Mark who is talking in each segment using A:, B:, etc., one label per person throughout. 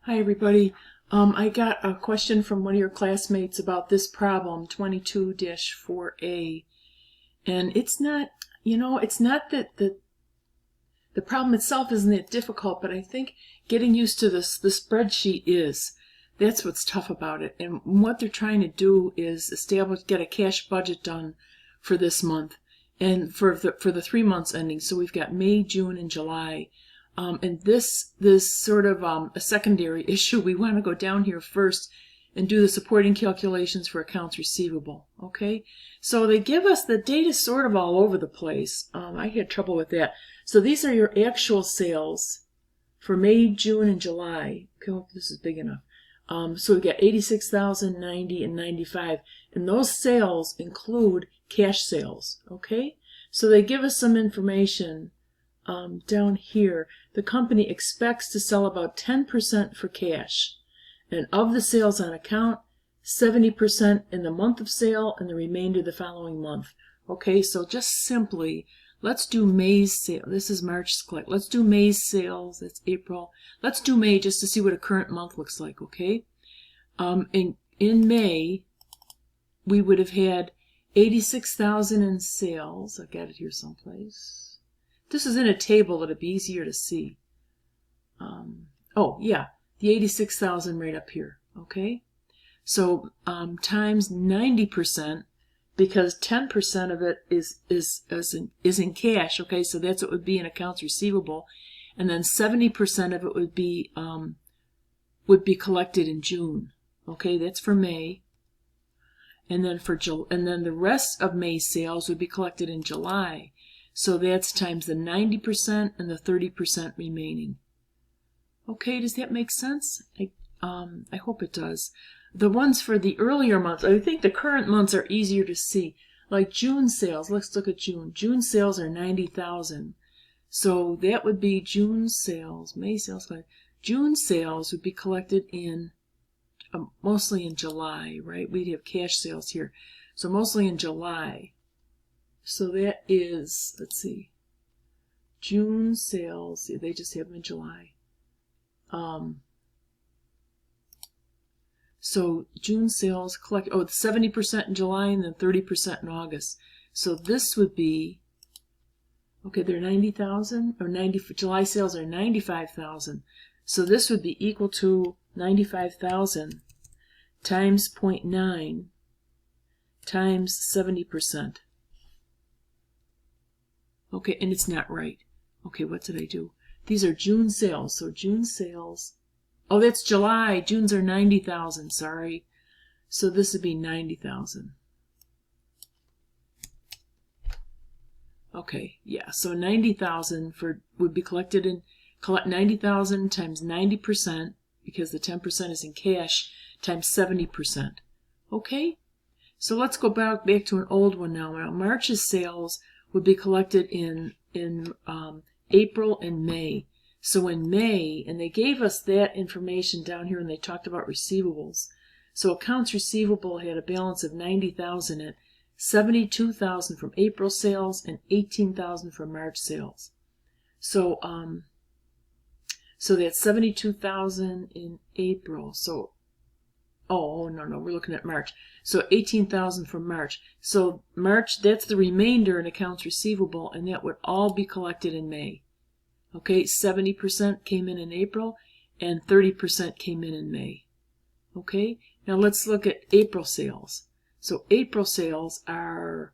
A: Hi everybody. I got a question from one of your classmates about this problem, 22-4A. And it's not, it's not that the problem itself isn't that difficult, but I think getting used to the spreadsheet is. That's what's tough about it. And what they're trying to do is get a cash budget done for this month and for the 3 months ending. So we've got May, June, and July. And this sort of a secondary issue. We want to go down here first and do the supporting calculations for accounts receivable. Okay, so they give us the data sort of all over the place. I had trouble with that. So these are your actual sales for May, June, and July. Okay, hope this is big enough. So we got 86,000, 90, and 95, and those sales include cash sales. Okay, so they give us some information. Down here, the company expects to sell about 10% for cash, and of the sales on account, 70% in the month of sale and the remainder the following month. Okay, so just simply, let's do May's sale. This is March. Let's do May's sales. That's April. Let's do May just to see what a current month looks like. Okay, in May, we would have had 86,000 in sales. I've got it here someplace. This is in a table. It'll be easier to see. Oh, yeah, the 86,000 right up here. Okay, so times 90%, because 10% of it is in cash. Okay, so that's what would be in accounts receivable, and then 70% of it would be collected in June. Okay, that's for May, and then the rest of May's sales would be collected in July. So that's times the 90% and the 30% remaining. Okay, does that make sense? I hope it does. The ones for the earlier months, I think the current months are easier to see. Like June sales, let's look at June. June sales are 90,000. So that would be June sales, May sales. June sales would be collected in, mostly in July, right? We'd have cash sales here. So mostly in July. So that is, let's see, June sales, they just have them in July. So June sales collect, 70% in July and then 30% in August. So this would be, okay, they're 90,000, or 90, July sales are 95,000. So this would be equal to 95,000 times 0.9 times 70%. Okay, and it's not right. Okay, what did I do? These are June sales. So June sales. Oh, that's July. June's are 90,000. Sorry. So this would be 90,000. Okay, yeah. So 90,000 would be collected in 90,000 times 90%, because the 10% is in cash, times 70%. Okay. So let's go back to an old one now. Now March's sales would be collected in April and May. So in May, and they gave us that information down here when they talked about receivables. So accounts receivable had a balance of 90,000 in it, 72,000 from April sales and 18,000 from March sales. So so that's 72,000 in April. So oh, no, we're looking at March. So 18,000 from March. So March, that's the remainder in accounts receivable, and that would all be collected in May. Okay, 70% came in April, and 30% came in May. Okay, now let's look at April sales. So April sales are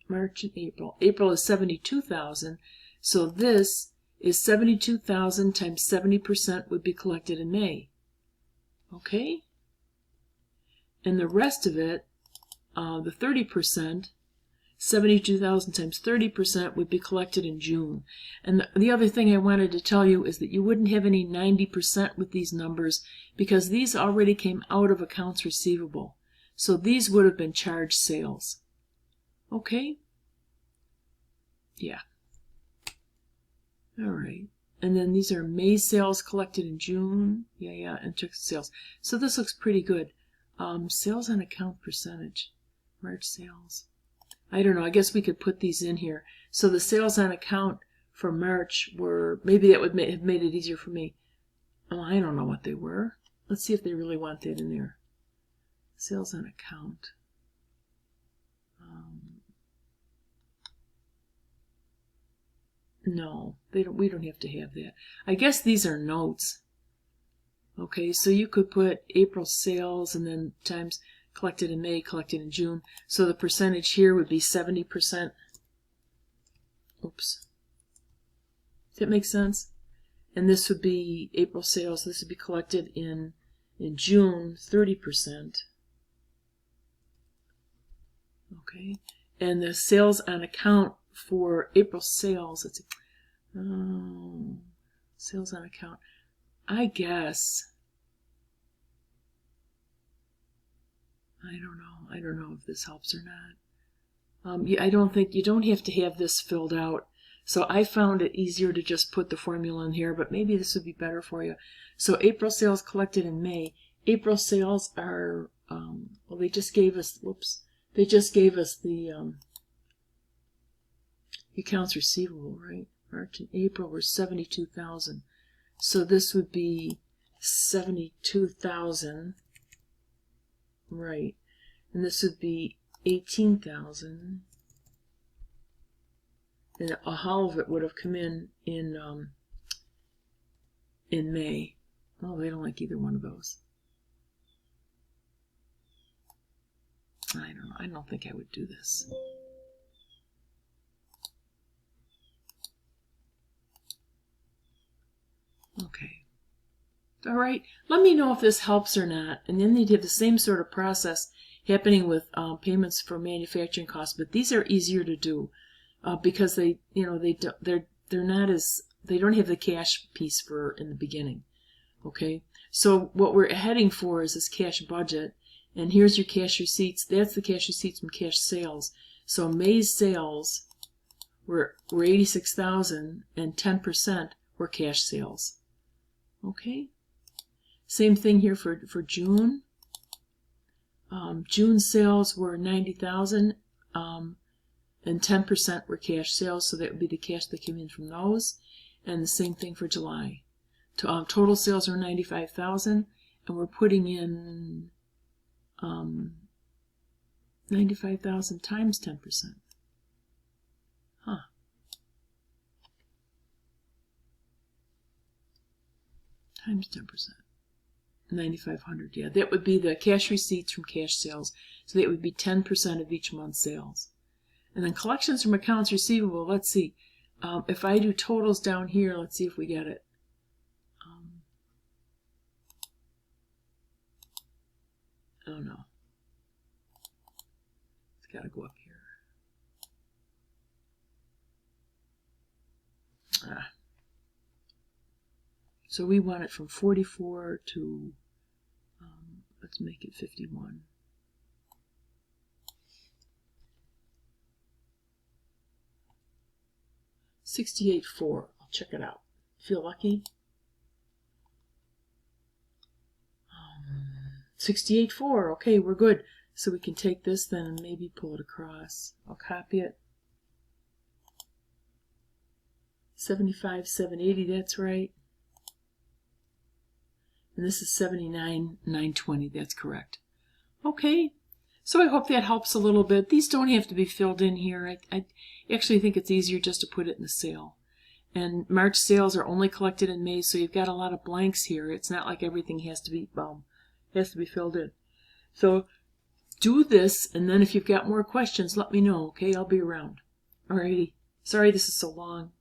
A: March and April. April is 72,000. So this is 72,000 times 70% would be collected in May. Okay? And the rest of it, the 30%, 72,000 times 30% would be collected in June. And the other thing I wanted to tell you is that you wouldn't have any 90% with these numbers, because these already came out of accounts receivable. So these would have been charged sales. Okay? Yeah. All right. And then these are May sales collected in June. Yeah, and took sales. So this looks pretty good. Sales on account percentage. March sales. I don't know. I guess we could put these in here. So the sales on account for March were, maybe that would have made it easier for me. Oh, I don't know what they were. Let's see if they really want that in there. Sales on account. No, they don't. We don't have to have that. I guess these are notes. Okay, so you could put April sales and then times collected in May, collected in June. So the percentage here would be 70%. Oops. Does that make sense? And this would be April sales. This would be collected in June, 30%. Okay, and the sales on account for April sales. Let's see. Oh, sales on account. I guess. I don't know. I don't know if this helps or not. I don't think you don't have to have this filled out. So I found it easier to just put the formula in here, but maybe this would be better for you. So April sales collected in May. April sales are, well, they just gave us, whoops, they just gave us the accounts receivable, right? March and April were 72,000. So this would be 72,000, right? And this would be 18,000. And all of it would have come in May. Oh, they don't like either one of those. I don't know. I don't think I would do this. Okay. All right. Let me know if this helps or not. And then they'd have the same sort of process happening with payments for manufacturing costs, but these are easier to do. Because they don't have the cash piece for in the beginning. Okay, so what we're heading for is this cash budget, and here's your cash receipts. That's the cash receipts from cash sales. So May's sales were 86,000, and 10% were cash sales. Okay, same thing here for June. June sales were 90,000. And 10% were cash sales, so that would be the cash that came in from those. And the same thing for July. Total sales were 95,000, and we're putting in 95,000 times 10%. Huh. Times 10%. 9,500, yeah. That would be the cash receipts from cash sales. So that would be 10% of each month's sales. And then collections from accounts receivable, let's see. If I do totals down here, let's see if we get it. Oh no. It's got to go up here. So we want it from 44 to, let's make it 51. $68.4. I'll check it out. Feel lucky? 68.4. Okay, we're good. So we can take this then and maybe pull it across. I'll copy it. 75,780. That's right. And this is 79,920. That's correct. Okay. So I hope that helps a little bit. These don't have to be filled in here. I actually think it's easier just to put it in the sale. And March sales are only collected in May, so you've got a lot of blanks here. It's not like everything has to be filled in. So do this, and then if you've got more questions, let me know, okay? I'll be around. Alrighty. Sorry this is so long.